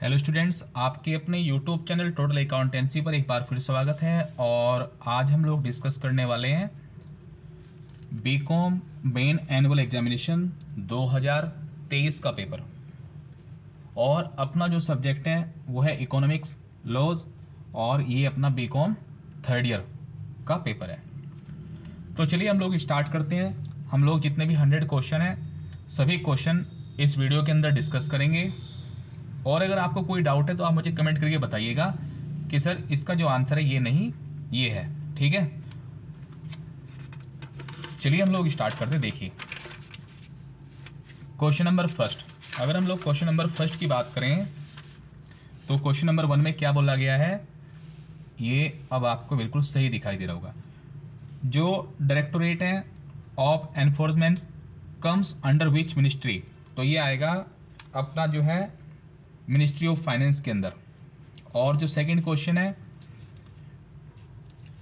Hello students, आपके अपने YouTube channel total accountancy पर एक बार फिर स्वागत है। और आज हम लोग डिस्कस करने वाले हैं बीकॉम मेन एनुअल एग्जामिनेशन 2023 का पेपर। और अपना जो सब्जेक्ट है वो है इकोनॉमिक्स लॉज, और ये अपना बीकॉम थर्ड ईयर का पेपर है। तो चलिए हम लोग स्टार्ट करते हैं। हम लोग जितने भी 100 क्वेश्चन हैं सभी क्वेश्चन इस वीडियो के अंदर डिस्कस करेंगे। और अगर आपको कोई डाउट है तो आप मुझे कमेंट करके बताइएगा कि सर इसका जो आंसर है ये नहीं ये है। ठीक है, चलिए हम लोग स्टार्ट करते हैं। देखिए क्वेश्चन नंबर फर्स्ट, अगर हम लोग क्वेश्चन नंबर फर्स्ट की बात करें तो क्वेश्चन नंबर 1 में क्या बोला गया है, ये अब आपको बिल्कुल सही दिखाई दे रहा होगा। जो डायरेक्टोरेट है of enforcement comes under which ministry, तो ये आएगा अपना जो है मिनिस्ट्री ऑफ फाइनेंस के अंदर। और जो सेकंड क्वेश्चन है,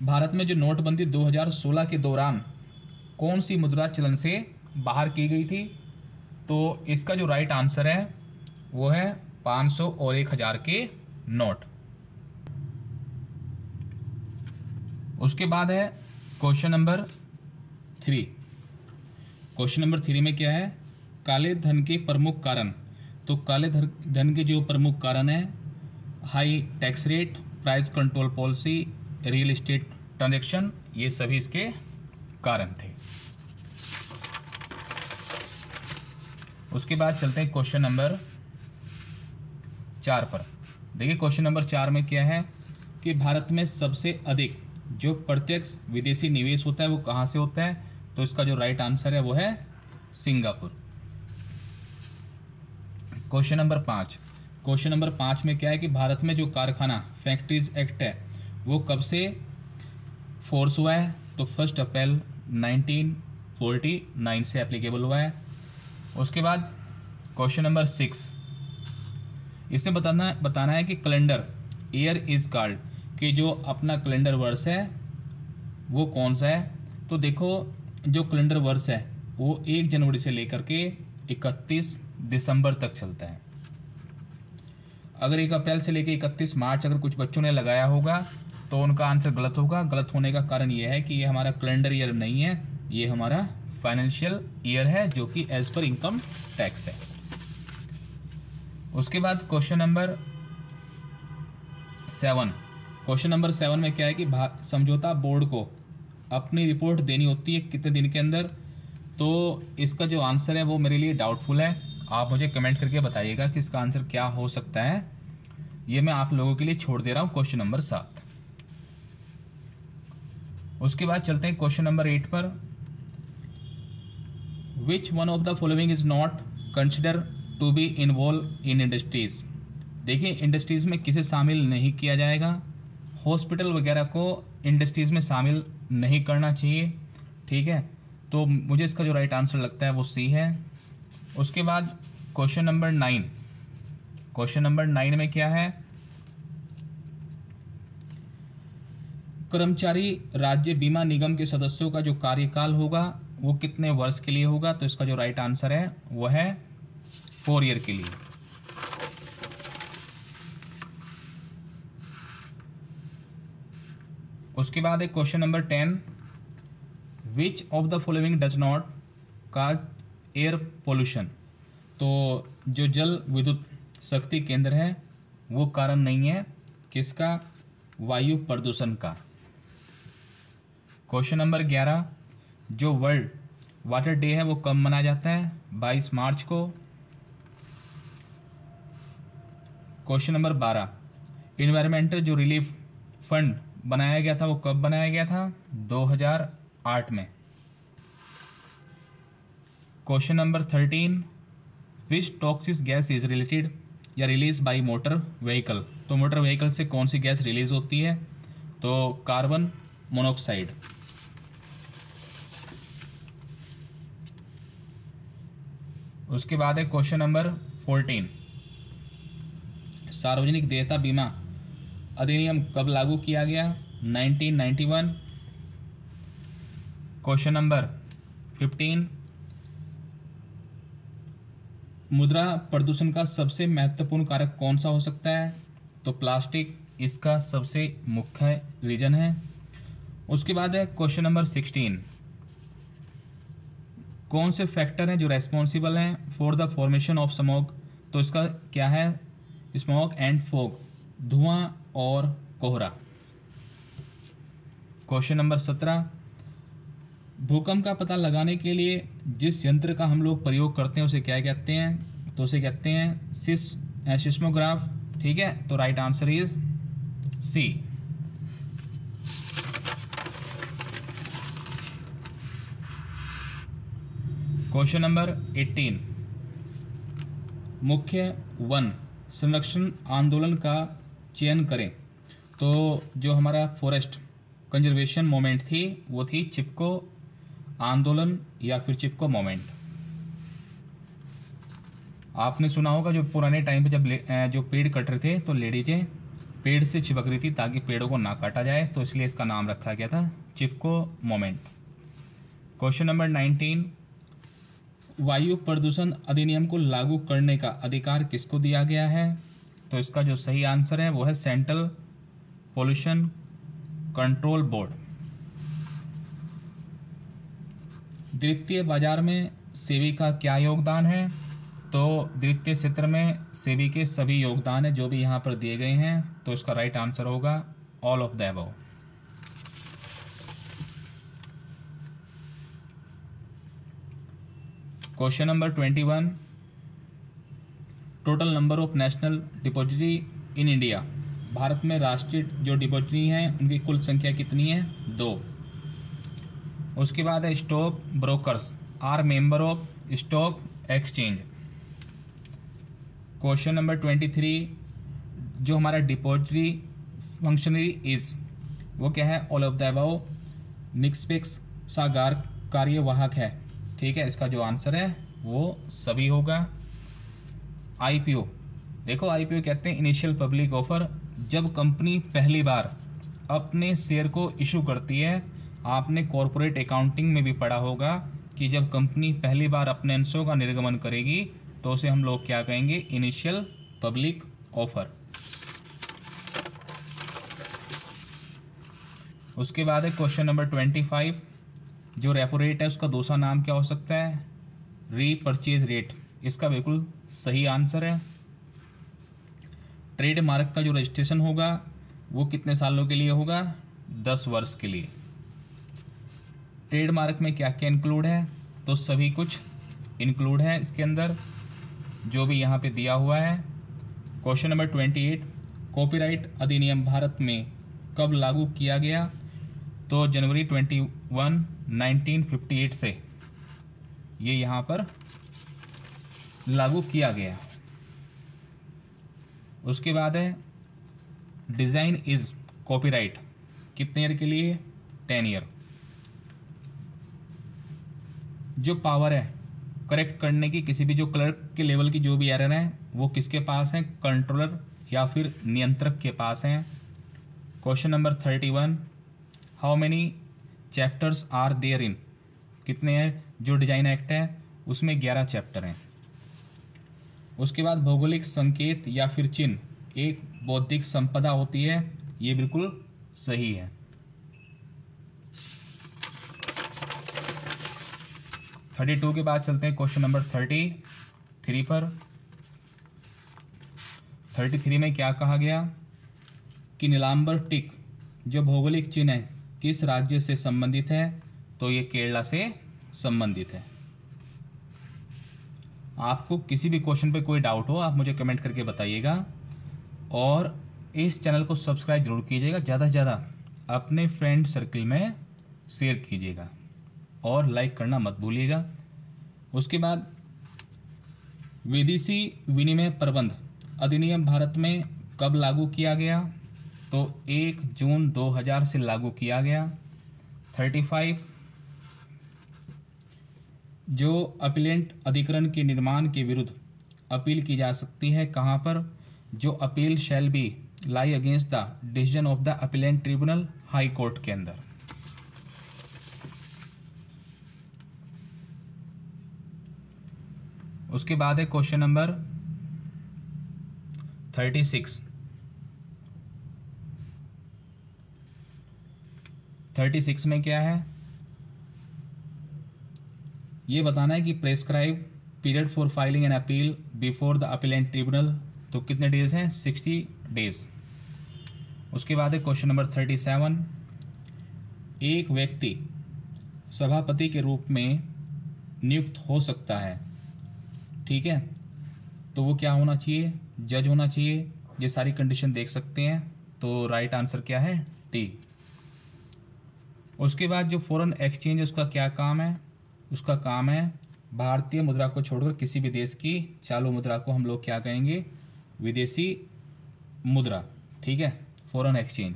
भारत में जो नोटबंदी 2016 के दौरान कौन सी मुद्रा चलन से बाहर की गई थी, तो इसका जो राइट आंसर है वो है 500 और 1000 के नोट। उसके बाद है क्वेश्चन नंबर 3। क्वेश्चन नंबर 3 में क्या है, काले धन के प्रमुख कारण। तो काले धन के जो प्रमुख कारण है, high tax rate, price control policy, real estate transaction, ये सभी इसके कारण थे। उसके बाद चलते हैं क्वेश्चन नंबर 4 पर। देखिए क्वेश्चन नंबर 4 में क्या है कि भारत में सबसे अधिक जो प्रत्यक्ष विदेशी निवेश होता है वो कहाँ से होता है, तो इसका जो राइट आंसर है वो है Singapore. Question number 5। Question number 5 में क्या है कि भारत में जो कारखाना फैक्ट्रीज एक्ट है वो कब से फोर्स हुआ है, तो 1 अप्रैल 1949 से एप्लीकेबल हुआ है। उसके बाद क्वेश्चन नंबर 6, इससे बताना है कि कैलेंडर ईयर इज कॉल्ड, कि जो अपना कैलेंडर वर्ष है वो कौन सा है। तो देखो जो कैलेंडर वर्ष है वो 1 जनवरी से लेकर के 31 दिसंबर तक चलता है। अगर 1 अप्रैल से लेकर 31 मार्च अगर कुछ बच्चों ने लगाया होगा तो उनका आंसर गलत होगा। गलत होने का कारण ये है कि ये हमारा कैलेंडर ईयर नहीं है, ये हमारा फाइनेंशियल ईयर है जो कि एज पर इनकम टैक्स है। उसके बाद क्वेश्चन नंबर 7। क्वेश्चन नंबर 7 में क्या है कि समझौता बोर्ड को अपनी रिपोर्ट देनी होती है कितने दिन के अंदर, तो इसका जो आंसर है वो मेरे लिए डाउटफुल है। आप मुझे कमेंट करके बताइएगा कि इसका आंसर क्या हो सकता है, ये मैं आप लोगों के लिए छोड़ दे रहा हूँ क्वेश्चन नंबर 7। उसके बाद चलते हैं क्वेश्चन नंबर 8 पर। Which one of the following is not consider to be involve in industries. देखिए इंडस्ट्रीज में किसे शामिल नहीं किया जाएगा, हॉस्पिटल वगैरह को इंडस्ट्रीज में शामिल नहीं करना चाहिए। ठीक है, तो मुझे इसका जो राइट आंसर लगता है वो सी है। उसके बाद क्वेश्चन नंबर 9। क्वेश्चन नंबर 9 में क्या है, कर्मचारी राज्य बीमा निगम के सदस्यों का जो कार्यकाल होगा वो कितने वर्ष के लिए होगा, तो इसका जो राइट आंसर है वो है 4 ईयर के लिए। उसके बाद है question number 10। Which of the following does not cause air pollution. तो जो जल विद्युत शक्ति केंद्र है वो कारण नहीं है किसका, वायु प्रदूषण का। Question number 11। जो वर्ल्ड वाटर डे है वो कब मनाया जाता है, 22 मार्च को। Question number 12। इन्वायरमेंटल जो रिलीफ फंड बनाया गया था वो कब बनाया गया था, 2008 में। Question number 13। Which toxic gas is related या रिलीज बाय मोटर व्हीकल। तो मोटर व्हीकल से कौन सी गैस रिलीज होती है, तो कार्बन मोनोऑक्साइड। उसके बाद है क्वेश्चन नंबर 14। सार्वजनिक देयता बीमा अधिनियम कब लागू किया गया, 1991। Question number 15। मुद्रा प्रदूषण का सबसे महत्वपूर्ण कारक कौन सा हो सकता है? तो प्लास्टिक इसका सबसे मुख्य रीजन है। उसके बाद है क्वेश्चन नंबर 16, कौन से फैक्टर हैं जो रेस्पॉन्सिबल हैं for the formation of smoke? तो इसका क्या है? स्मोक एंड फॉग, धुआं और कोहरा। क्वेश्चन नंबर 17, भूकंप का पता लगाने के लिए जिस यंत्र का हम लोग प्रयोग करते हैं उसे क्या कहते हैं? तो उसे कहते हैं सिस्मोग्राफ। ठीक है, तो right answer is C. Question number 18, मुख्य वन संरक्षण आंदोलन का चयन करें। तो जो हमारा फॉरेस्ट कंजर्वेशन मूवमेंट थी वो थी चिपको आंदोलन या फिर चिपको मूवमेंट। आपने सुना होगा जो पुराने टाइम पे जब जो पेड़ कट रहे थे तो लेडीजें पेड़ से चिपक रही थी ताकि पेड़ों को ना काटा जाए, तो इसलिए इसका नाम रखा गया था चिपको मूवमेंट। क्वेश्चन नंबर 19, वायु प्रदूषण अधिनियम को लागू करने का अधिकार किसको दिया गया है? तो इसका जो सही आंसर है वो है सेंट्रल पोल्यूशन कंट्रोल बोर्ड। द्वितीय बाजार में सेबी का क्या योगदान है? तो द्वितीय क्षेत्र में सेबी के सभी योगदान है जो भी यहाँ पर दिए गए हैं, तो इसका राइट आंसर होगा all of the above. Question number 21, total number of national depository in India. Bharat में राष्ट्रीय जो डिपॉजिटरी हैं उनकी कुल संख्या कितनी है? 2। उसके बाद है stock brokers are member of stock exchange. Question number 23, जो हमारा डिपॉजिटरी फंक्शनरी इज वो क्या है? ऑल ऑफ द अबव निष्पक्ष सागार कार्यवाहक है। ठीक है, इसका जो आंसर है वो सभी होगा। आईपीओ, देखो आईपीओ कहते हैं इनिशियल पब्लिक ऑफर, जब कंपनी पहली बार अपने शेयर को इशू करती है। आपने कॉरपोरेट अकाउंटिंग में भी पढ़ा होगा कि जब कंपनी पहली बार अपने अंशों का निर्गमन करेगी तो उसे हम लोग क्या कहेंगे? Initial public offer. उसके बाद है क्वेश्चन नंबर 25, जो रेपो रेट है उसका दूसरा नाम क्या हो सकता है? रीपर्चेज रेट, इसका बिल्कुल सही आंसर है। ट्रेडमार्क का जो रजिस्ट्रेशन होगा वो कितने सालों के लिए होगा? 10 वर्ष के लिए। ट्रेडमार्क में क्या क्या इंक्लूड है? तो सभी कुछ इंक्लूड है इसके अंदर जो भी यहाँ पे दिया हुआ है। क्वेश्चन नंबर 28, कॉपीराइट अधिनियम भारत में कब लागू किया गया? तो जनवरी 21, 1958 से ये यहाँ पर लागू किया गया। उसके बाद है डिज़ाइन इज कॉपीराइट, कितने ईयर के लिए? 10 ईयर। जो पावर है करेक्ट करने की किसी भी जो क्लर्क के लेवल की जो भी एरर है वो किसके पास है? कंट्रोलर या फिर नियंत्रक के पास है। Question number 31, how many chapters are there in? कितने हैं? जो डिजाइन एक्ट है उसमें 11 चैप्टर हैं। उसके बाद भौगोलिक संकेत या फिर चिन्ह एक बौद्धिक संपदा होती है, ये बिल्कुल सही है। 32 के बाद चलते हैं क्वेश्चन नंबर 33 पर। 33 में क्या कहा गया कि नीलांबर टिक जो भौगोलिक चिन्ह है किस राज्य से संबंधित है? तो ये केरला से संबंधित है। आपको किसी भी क्वेश्चन पे कोई डाउट हो आप मुझे कमेंट करके बताइएगा, और इस चैनल को सब्सक्राइब जरूर कीजिएगा, ज़्यादा से ज़्यादा अपने फ्रेंड सर्कल में शेयर कीजिएगा और लाइक करना मत भूलिएगा। उसके बाद विदेशी विनिमय प्रबंध अधिनियम भारत में कब लागू किया गया? तो 1 जून 2000 से लागू किया गया। 35, जो अपीलेंट अधिकरण के निर्माण के विरुद्ध अपील की जा सकती है कहाँ पर? जो appeal shall be lie against the decision of the appellate tribunal, high court के अंदर। उसके बाद है क्वेश्चन नंबर 36। 36 में क्या है, ये बताना है कि prescribe period for filing an appeal before the appellate tribunal, तो कितने डेज हैं, 60 डेज। उसके बाद है क्वेश्चन नंबर 37, एक व्यक्ति सभापति के रूप में नियुक्त हो सकता है, ठीक है, तो वो क्या होना चाहिए, जज होना चाहिए। ये सारी कंडीशन देख सकते हैं, तो राइट आंसर क्या है, डी। उसके बाद जो फॉरेन एक्सचेंज है उसका क्या काम है, उसका काम है भारतीय मुद्रा को छोड़कर किसी भी देश की चालू मुद्रा को हम लोग क्या कहेंगे, विदेशी मुद्रा, ठीक है, फॉरेन एक्सचेंज।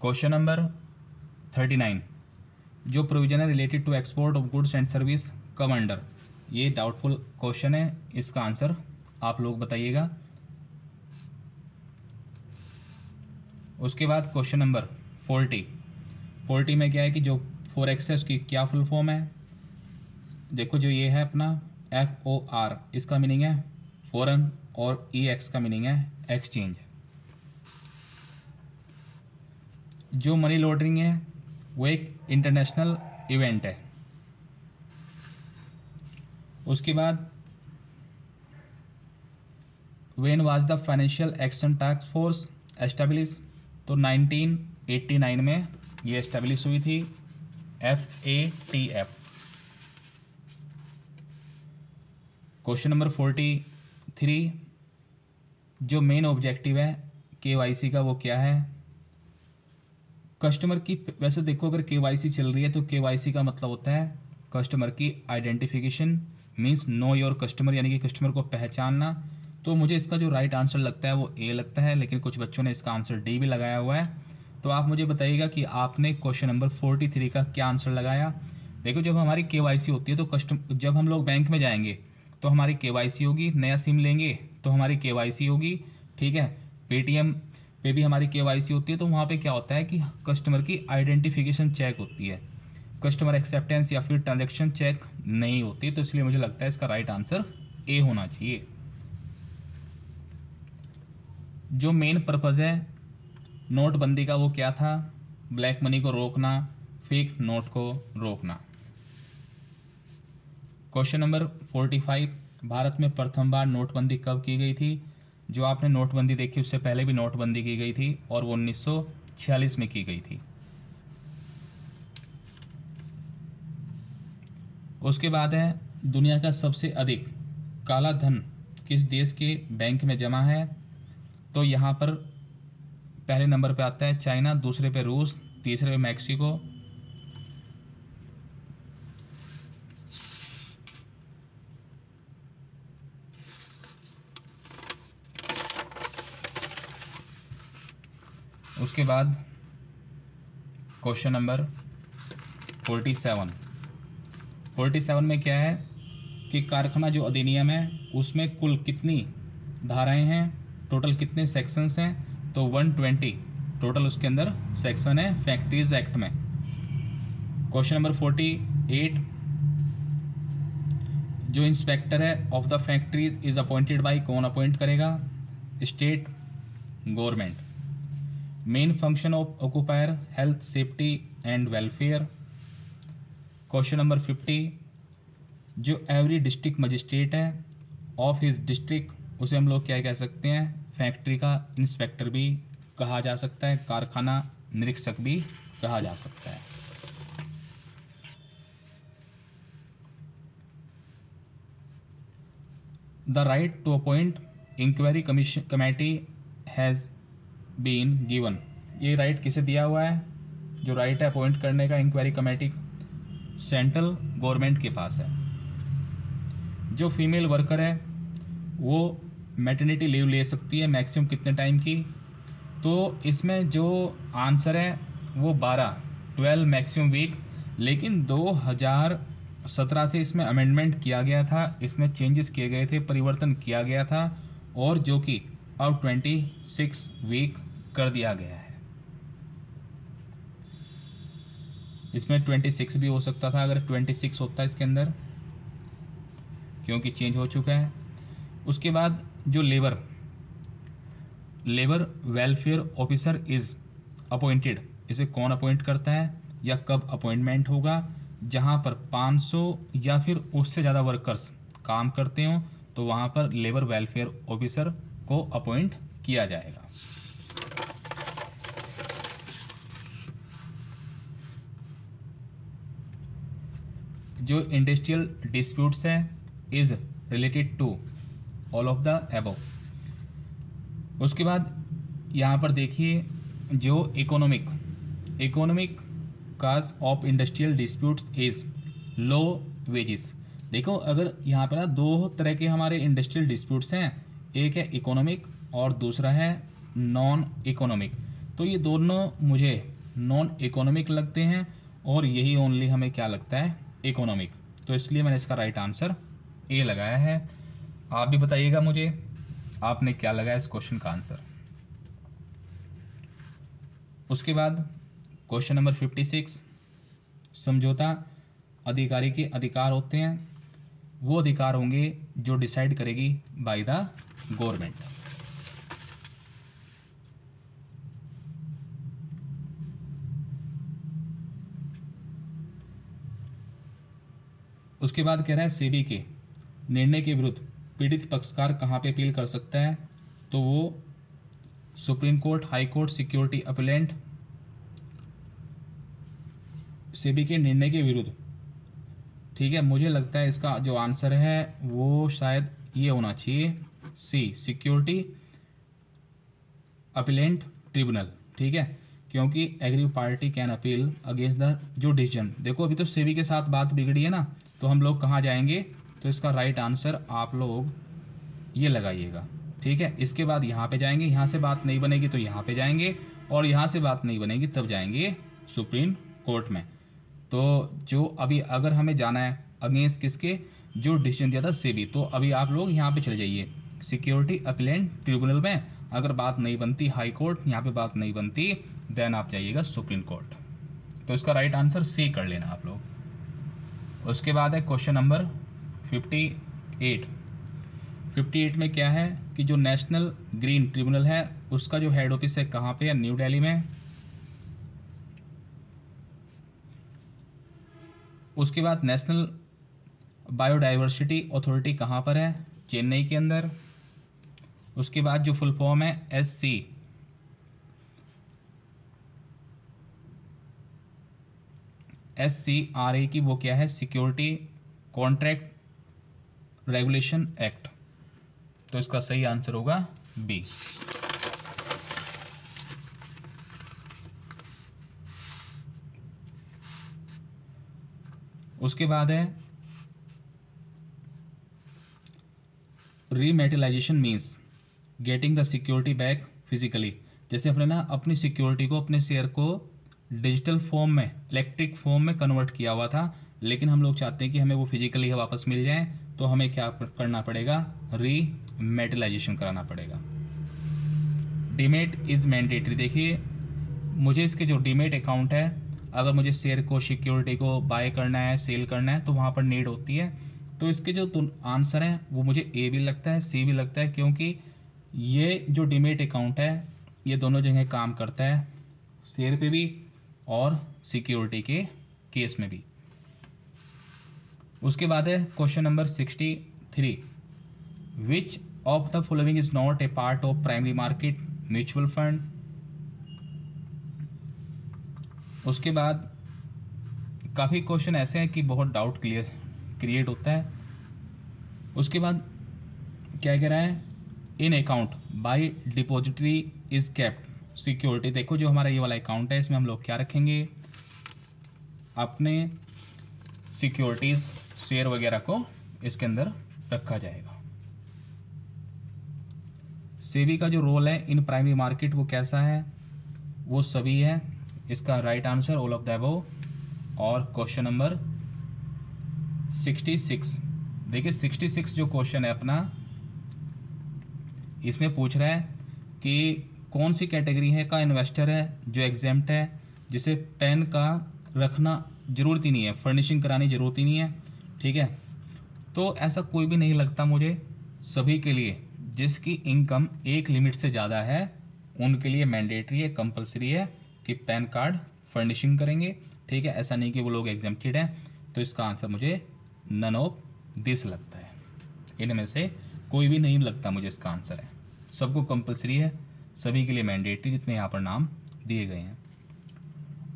क्वेश्चन नंबर 39, जो प्रोविजन है related to export of goods and service come under, ये डाउटफुल क्वेश्चन है, इसका आंसर आप लोग बताइएगा। उसके बाद क्वेश्चन नंबर 40 में क्या है कि जो फॉरेक्स है उसकी क्या फुल फॉर्म है, देखो जो ये है अपना FOR, इसका मीनिंग है फॉरेन, और EX का मीनिंग है एक्सचेंज। जो मनी लॉन्ड्रिंग है वो एक इंटरनेशनल इवेंट है। उसके बाद when was the financial action task force establish, तो 1989 में ये एस्टेब्लिश हुई थी, FATF। क्वेश्चन नंबर 43, जो मेन ऑब्जेक्टिव है KYC का वो क्या है, कस्टमर की, वैसे देखो अगर KYC चल रही है तो KYC का मतलब होता है कस्टमर की identification, means know your customer, यानी कि कस्टमर को पहचानना। तो मुझे इसका जो राइट आंसर लगता है वो A लगता है, लेकिन कुछ बच्चों ने इसका आंसर D भी लगाया हुआ है। तो आप मुझे बताइएगा कि आपने क्वेश्चन नंबर 43 का क्या आंसर लगाया। देखो जब हमारी KYC होती है तो जब हम लोग बैंक में जाएंगे तो हमारी KYC होगी, नया सिम लेंगे तो हमारी KYC होगी, ठीक है, पेटीएम पे भी हमारी KYC होती है। तो वहाँ पे क्या होता है कि कस्टमर की आइडेंटिफिकेशन चेक होती है, कस्टमर एक्सेप्टेंस या फिर ट्रांजैक्शन चेक नहीं होती। तो इसलिए मुझे लगता है इसका राइट आंसर A होना चाहिए। जो मेन पर्पज़ है नोटबंदी का वो क्या था, ब्लैक मनी को रोकना, फेक नोट को रोकना। क्वेश्चन नंबर 45, भारत में प्रथम बार नोटबंदी कब की गई थी। जो आपने नोटबंदी देखी उससे पहले भी नोटबंदी की गई थी और वो 1946 में की गई थी। उसके बाद है दुनिया का सबसे अधिक काला धन किस देश के बैंक में जमा है, तो यहाँ पर पहले नंबर पे आता है चाइना, दूसरे पे रूस, तीसरे पे मैक्सिको। उसके बाद क्वेश्चन नंबर 47 में क्या है कि कारखाना जो अधिनियम है उसमें कुल कितनी धाराएं हैं, टोटल कितने सेक्शंस हैं, तो 120 टोटल उसके अंदर सेक्शन है फैक्ट्रीज एक्ट में। क्वेश्चन नंबर 48, जो इंस्पेक्टर है of the factories is appointed by, कौन अपॉइंट करेगा, state government. Main function of occupier health safety and welfare. Question number 50, जो एवरी डिस्ट्रिक्ट मजिस्ट्रेट है ऑफ हिज डिस्ट्रिक्ट, उसे हम लोग क्या कह सकते हैं, फैक्ट्री का इंस्पेक्टर भी कहा जा सकता है, कारखाना निरीक्षक भी कहा जा सकता है। The right to appoint inquiry committee has been given, ये राइट किसे दिया हुआ है, जो राइट है अपॉइंट करने का इंक्वायरी कमेटी, सेंट्रल गवर्नमेंट के पास है। जो फीमेल वर्कर है वो मैटरनिटी लीव ले सकती है, मैक्सिमम कितने टाइम की, तो इसमें जो आंसर है वो 12 मैक्सिमम वीक, लेकिन 2017 से इसमें अमेंडमेंट किया गया था, इसमें चेंजेस किए गए थे, परिवर्तन किया गया था, और जो कि अब 26 वीक कर दिया गया है। इसमें 26 भी हो सकता था अगर 26 होता है इसके अंदर, क्योंकि चेंज हो चुका है। उसके बाद जो labour welfare officer is appointed, इसे कौन अपॉइंट करता है या कब अपॉइंटमेंट होगा? जहाँ पर 500 या फिर उससे ज़्यादा वर्कर्स काम करते हों तो वहाँ पर लेबर वेलफेयर ऑफिसर को अपॉइंट किया जाएगा। जो इंडस्ट्रियल डिस्प्यूट्स है is related to all of the above. उसके बाद यहाँ पर देखिए जो economic cause of industrial disputes is low wages. देखो अगर यहाँ पर ना दो तरह के हमारे इंडस्ट्रियल डिस्प्यूट्स हैं, एक है इकोनॉमिक और दूसरा है नॉन इकोनॉमिक। तो ये दोनों मुझे नॉन इकोनॉमिक लगते हैं और यही ओनली हमें क्या लगता है, इकोनॉमिक। तो इसलिए मैंने इसका राइट आंसर ए लगाया है। आप भी बताइएगा मुझे आपने क्या लगाया इस क्वेश्चन का आंसर। उसके बाद क्वेश्चन नंबर 56, समझौता अधिकारी के अधिकार होते हैं, वो अधिकार होंगे जो डिसाइड करेगी बाय द गवर्नमेंट। उसके बाद कह रहा है सेबी के निर्णय के विरुद्ध पीड़ित पक्षकार कहाँ पे अपील कर सकता है? तो वो supreme court, high court, security appellate. SEBI के निर्णय के विरुद्ध, ठीक है, मुझे लगता है इसका जो आंसर है वो शायद ये होना चाहिए, सी, सिक्योरिटी अपीलेंट ट्रिब्यूनल। ठीक है, क्योंकि aggrieved party can appeal against the जो डिसीजन। देखो अभी तो सेबी के साथ बात बिगड़ी है ना, तो हम लोग कहाँ जाएंगे? तो इसका राइट आंसर आप लोग ये लगाइएगा। ठीक है, इसके बाद यहाँ पे जाएंगे, यहाँ से बात नहीं बनेगी तो यहाँ पे जाएंगे, और यहाँ से बात नहीं बनेगी तब जाएंगे सुप्रीम कोर्ट में। तो जो अभी अगर हमें जाना है अगेंस्ट किसके, जो डिसीजन दिया था सेबी, तो अभी आप लोग यहाँ पे चले जाइए सिक्योरिटी अपीलेंट ट्रिब्यूनल में। अगर बात नहीं बनती हाई कोर्ट, यहाँ पे बात नहीं बनती, देन आप जाइएगा सुप्रीम कोर्ट। तो इसका राइट आंसर सी कर लेना आप लोग। उसके बाद है क्वेश्चन नंबर 58। 58 में क्या है कि जो नेशनल ग्रीन ट्रिब्यूनल है उसका जो हेड ऑफिस है कहाँ पे है? न्यू दिल्ली में। उसके बाद नेशनल बायोडाइवर्सिटी अथॉरिटी कहाँ पर है? चेन्नई के अंदर। उसके बाद जो फुल फॉर्म है SCRA की, वो क्या है? Security contract regulation act. तो इसका सही आंसर होगा बी। उसके बाद है rematerialisation means getting the security back physically. जैसे अपने ना अपनी सिक्योरिटी को, अपने शेयर को डिजिटल फॉर्म में, इलेक्ट्रिक फॉर्म में कन्वर्ट किया हुआ था, लेकिन हम लोग चाहते हैं कि हमें वो फिजिकली वापस मिल जाए, तो हमें क्या करना पड़ेगा? रीमेटलाइजेशन कराना पड़ेगा। Demat is mandatory. देखिए मुझे इसके जो डीमेट अकाउंट है, अगर मुझे शेयर को, सिक्योरिटी को बाय करना है, सेल करना है, तो वहाँ पर नीड होती है। तो इसके जो आंसर हैं वो मुझे ए भी लगता है, सी भी लगता है, क्योंकि ये जो डीमेट अकाउंट है ये दोनों जगह काम करता है, शेयर पे भी और सिक्योरिटी के केस में भी। उसके बाद है question number 63। Which of the following is not a part of primary market mutual fund. उसके बाद काफ़ी क्वेश्चन ऐसे हैं कि बहुत डाउट क्रिएट होता है। उसके बाद क्या कह रहा है? In account by depository is kept security. देखो जो हमारा ये वाला अकाउंट है इसमें हम लोग क्या रखेंगे? अपने सिक्योरिटीज, शेयर वगैरह को इसके अंदर रखा जाएगा। सेबी का जो रोल है इन प्राइमरी मार्केट वो कैसा है? वो सभी है। इसका right answer all of the above. और क्वेश्चन नंबर 66, देखिए 66 जो क्वेश्चन है अपना, इसमें पूछ रहा है कि कौन सी कैटेगरी है का इन्वेस्टर है जो एग्जेम्प्ट है, जिसे पैन का रखना ज़रूरत ही नहीं है, फर्निशिंग करानी ज़रूरत ही नहीं है। ठीक है, तो ऐसा कोई भी नहीं लगता मुझे। सभी के लिए जिसकी इनकम एक लिमिट से ज़्यादा है उनके लिए मैंडेटरी है, कंपलसरी है कि पैन कार्ड फर्निशिंग करेंगे। ठीक है, ऐसा नहीं कि वो लोग एग्जेम्प्टेड हैं। तो इसका आंसर मुझे नन ऑफ दिस लगता है, इनमें से कोई भी नहीं लगता मुझे इसका आंसर है। सबको कंपलसरी है, सभी के लिए मैंडेटरी, जितने यहाँ पर नाम दिए गए हैं।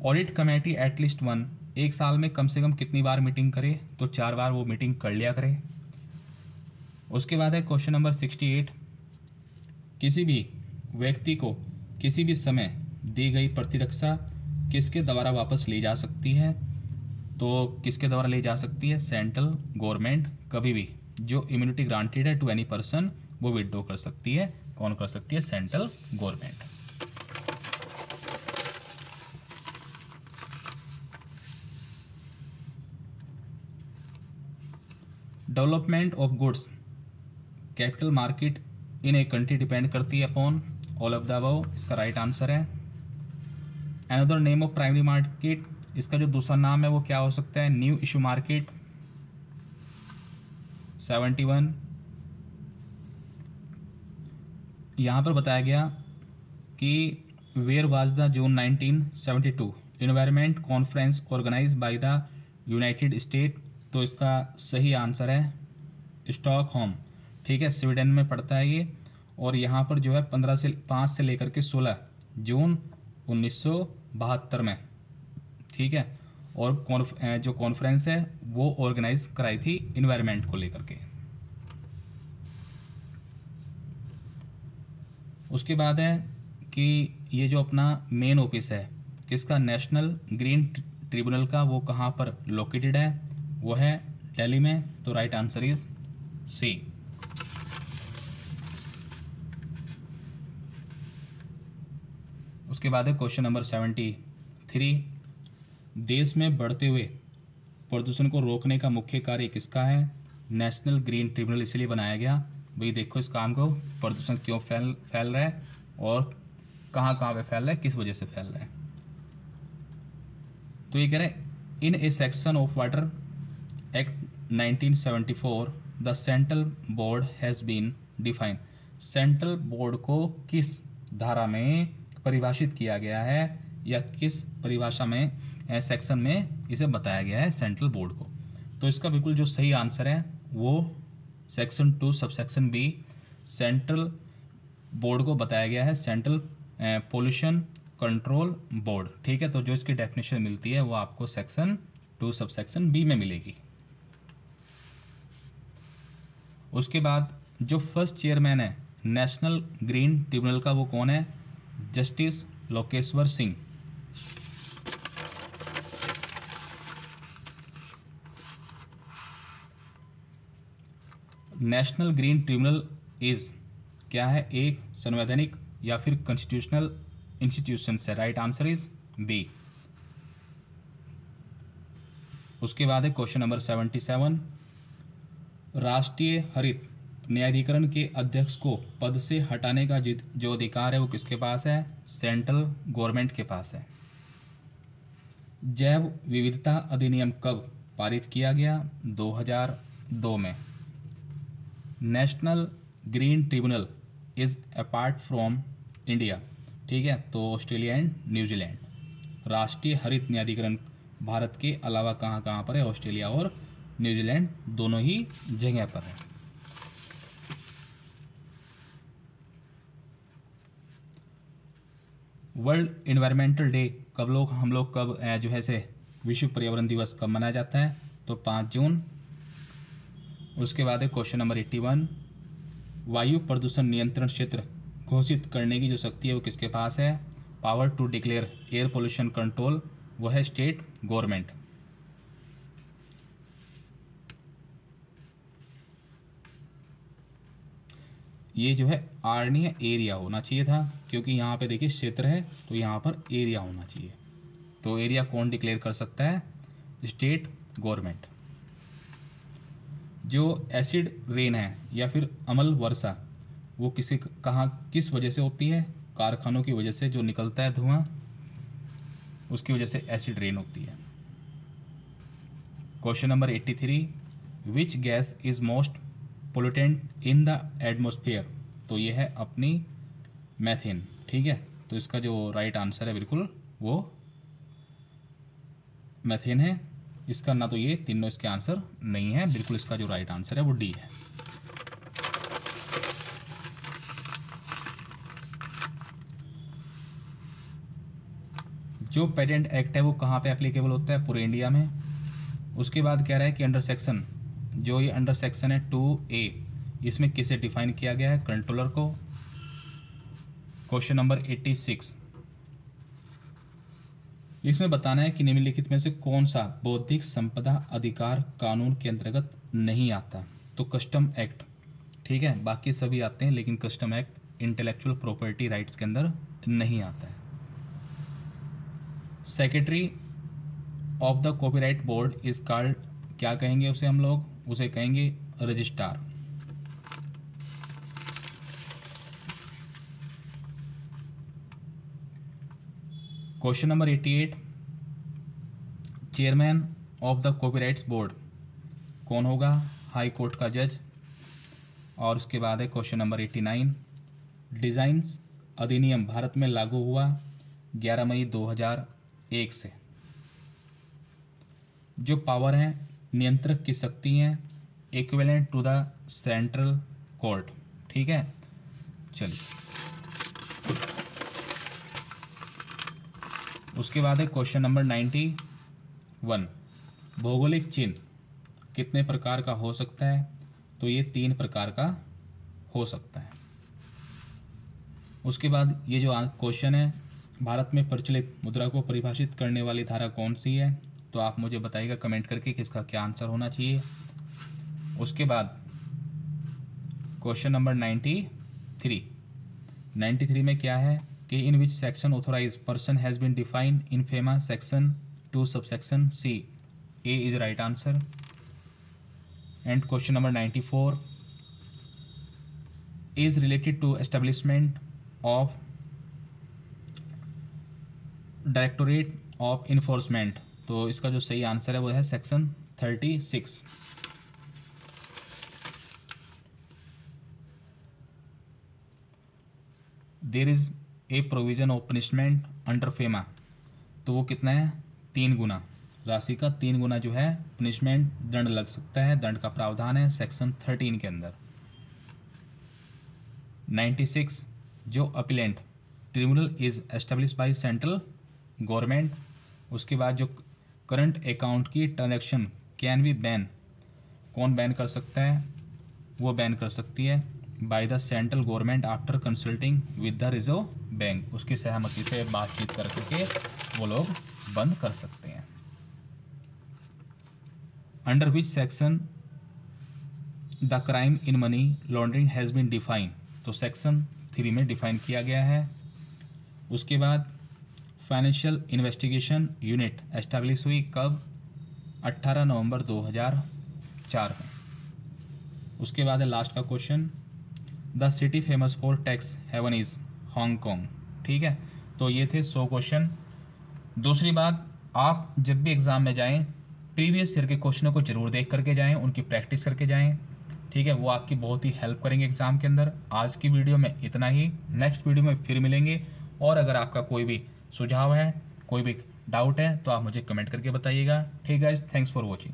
ऑडिट कमेटी एटलीस्ट वन, एक साल में कम से कम कितनी बार मीटिंग करे, तो 4 बार वो मीटिंग कर लिया करे। उसके बाद है क्वेश्चन नंबर 68, किसी भी व्यक्ति को किसी भी समय दी गई प्रतिरक्षा किसके द्वारा वापस ली जा सकती है, तो किसके द्वारा ली जा सकती है, सेंट्रल गवर्नमेंट कभी भी जो इम्यूनिटी ग्रांटेड है टू एनी पर्सन वो विड्रॉ कर सकती है। कौन कर सकती है, central government. Development of goods capital market in a country depend करती है upon all of the above, इसका राइट आंसर है। Another name of primary market, इसका जो दूसरा नाम है वो क्या हो सकता है, न्यू इशू मार्केट। 71 यहाँ पर बताया गया कि where was the June 1972 environment conference organise by the United State, तो इसका सही आंसर है स्टॉकहोम। ठीक है, स्वीडन में पड़ता है ये, और यहाँ पर जो है 5 से लेकर के 16 जून 1972 में। ठीक है, और जो कॉन्फ्रेंस है वो ऑर्गेनाइज कराई थी इन्वायरमेंट को लेकर के। उसके बाद है कि ये जो अपना मेन ऑफिस है किसका, नेशनल ग्रीन ट्रिब्यूनल का, वो कहाँ पर लोकेटेड है, वो है दिल्ली में। तो राइट आंसर इज सी। उसके बाद है क्वेश्चन नंबर 73, देश में बढ़ते हुए प्रदूषण को रोकने का मुख्य कार्य किसका है, नेशनल ग्रीन ट्रिब्यूनल इसलिए बनाया गया भाई देखो इस काम को, प्रदूषण क्यों फैल रहा है और कहाँ कहाँ पे फैल रहा है, किस वजह से फैल रहा है। तो ये कह रहे हैं in a section of water act 1974 the central board has been define, central board को किस धारा में परिभाषित किया गया है या किस परिभाषा में सेक्शन में इसे बताया गया है सेंट्रल बोर्ड को। तो इसका बिल्कुल जो सही आंसर है वो section 2 subsection B, central board को बताया गया है सेंट्रल पोल्यूशन कंट्रोल बोर्ड। ठीक है, तो जो इसकी डेफिनेशन मिलती है वो आपको सेक्शन 2 सबसेक्शन बी में मिलेगी। उसके बाद जो फर्स्ट चेयरमैन है नेशनल ग्रीन ट्रिब्यूनल का वो कौन है, justice Lokeshwar Singh. National green tribunal is क्या है, एक संवैधानिक या फिर कॉन्स्टिट्यूशनल इंस्टीट्यूशन है, राइट आंसर इज बी। उसके बाद है क्वेश्चन नंबर 77, राष्ट्रीय हरित न्यायाधिकरण के अध्यक्ष को पद से हटाने का जो अधिकार है वो किसके पास है, सेंट्रल गवर्नमेंट के पास है। जैव विविधता अधिनियम कब पारित किया गया, 2002 में। National green tribunal is apart from India, ठीक है, तो ऑस्ट्रेलिया एंड न्यूजीलैंड। राष्ट्रीय हरित न्यायाधिकरण भारत के अलावा कहाँ कहाँ पर है, ऑस्ट्रेलिया और न्यूजीलैंड दोनों ही जगह पर है। वर्ल्ड इन्वायरमेंटल डे हम लोग कब जो है से विश्व पर्यावरण दिवस कब मनाया जाता है, तो 5 जून। उसके बाद है क्वेश्चन नंबर 81, वायु प्रदूषण नियंत्रण क्षेत्र घोषित करने की जो शक्ति है वो किसके पास है, power to declare air pollution control, वो है स्टेट गवर्नमेंट। ये जो है आर नहीं है, एरिया होना चाहिए था, क्योंकि यहाँ पे देखिए क्षेत्र है तो यहाँ पर एरिया होना चाहिए। तो एरिया कौन डिक्लेयर कर सकता है, स्टेट गवर्नमेंट। जो एसिड रेन है या फिर अम्ल वर्षा वो किस वजह से होती है? कारखानों की वजह से जो निकलता है धुआं, उसकी वजह से एसिड रेन होती है। Question number 83, which gas is most pollutant in the atmosphere? तो ये है अपनी मैथेन। ठीक है, तो इसका जो राइट आंसर है बिल्कुल वो मैथेन है। इसका ना तो ये तीनों इसके आंसर नहीं है, बिल्कुल इसका जो राइट आंसर है वो डी है। जो पेटेंट एक्ट है वो कहाँ पे एप्लीकेबल होता है? पूरे इंडिया में। उसके बाद कह रहा है कि अंडर सेक्शन, जो ये अंडर सेक्शन है 2A, इसमें किसे डिफाइन किया गया है? कंट्रोलर को। क्वेश्चन नंबर 86, इसमें बताना है कि निम्नलिखित में से कौन सा बौद्धिक संपदा अधिकार कानून के अंतर्गत नहीं आता? तो कस्टम एक्ट। ठीक है, बाकी सभी आते हैं लेकिन custom act intellectual property rights के अंदर नहीं आता है। Secretary of the copyright board is called, क्या कहेंगे उसे हम लोग? उसे कहेंगे registrar. Question number 88, chairman of the copyrights board कौन होगा? हाई कोर्ट का जज। और उसके बाद है क्वेश्चन नंबर 89, डिज़ाइंस अधिनियम भारत में लागू हुआ 11 मई 2001 से। जो पावर है, नियंत्रक की शक्ति है, equivalent to the central court. ठीक है, चलिए उसके बाद है क्वेश्चन नंबर 91, भौगोलिक चिन्ह कितने प्रकार का हो सकता है? तो ये 3 प्रकार का हो सकता है। उसके बाद ये जो क्वेश्चन है, भारत में प्रचलित मुद्रा को परिभाषित करने वाली धारा कौन सी है? तो आप मुझे बताइएगा कमेंट करके कि इसका क्या आंसर होना चाहिए। उसके बाद क्वेश्चन नंबर 93 में क्या है कि in which section authorise person has been defined in FEMA section 2 subsection C। A is right answer. And question number 94 is related to establishment of directorate of enforcement. तो इसका जो सही आंसर है वो है section 36। There is a provision of punishment under FEMA. तो वो कितना है? 3 गुना राशि का 3 गुना जो है पनिशमेंट दंड लग सकता है, दंड का प्रावधान है सेक्शन 13 के अंदर। 96, जो appellate tribunal is establish by central government. उसके बाद जो करंट अकाउंट की ट्रांजैक्शन कैन बी बैन, कौन बैन कर सकता है? वो बैन कर सकती है by the central government after consulting with the reserve bank. उसकी सहमति से बातचीत करके वो लोग बंद कर सकते हैं। Under which section the crime in money laundering has been define. तो सेक्शन 3 में डिफाइन किया गया है। उसके बाद फाइनेंशियल इन्वेस्टिगेशन यूनिट एस्टैब्लिश हुई कब? 18 नवंबर 2004 में। उसके बाद है लास्ट का question, the city famous for tax heaven is Hong Kong. ठीक है, तो ये थे 100 क्वेश्चन। दूसरी बात, आप जब भी एग्ज़ाम में जाएं प्रीवियस ईयर के क्वेश्चनों को जरूर देख करके जाएं, उनकी प्रैक्टिस करके जाएं। ठीक है, वो आपकी बहुत ही हेल्प करेंगे एग्ज़ाम के अंदर। आज की वीडियो में इतना ही, नेक्स्ट वीडियो में फिर मिलेंगे। और अगर आपका कोई भी सुझाव है, कोई भी डाउट है तो आप मुझे कमेंट करके बताइएगा। ठीक है, थैंक्स फॉर वॉचिंग।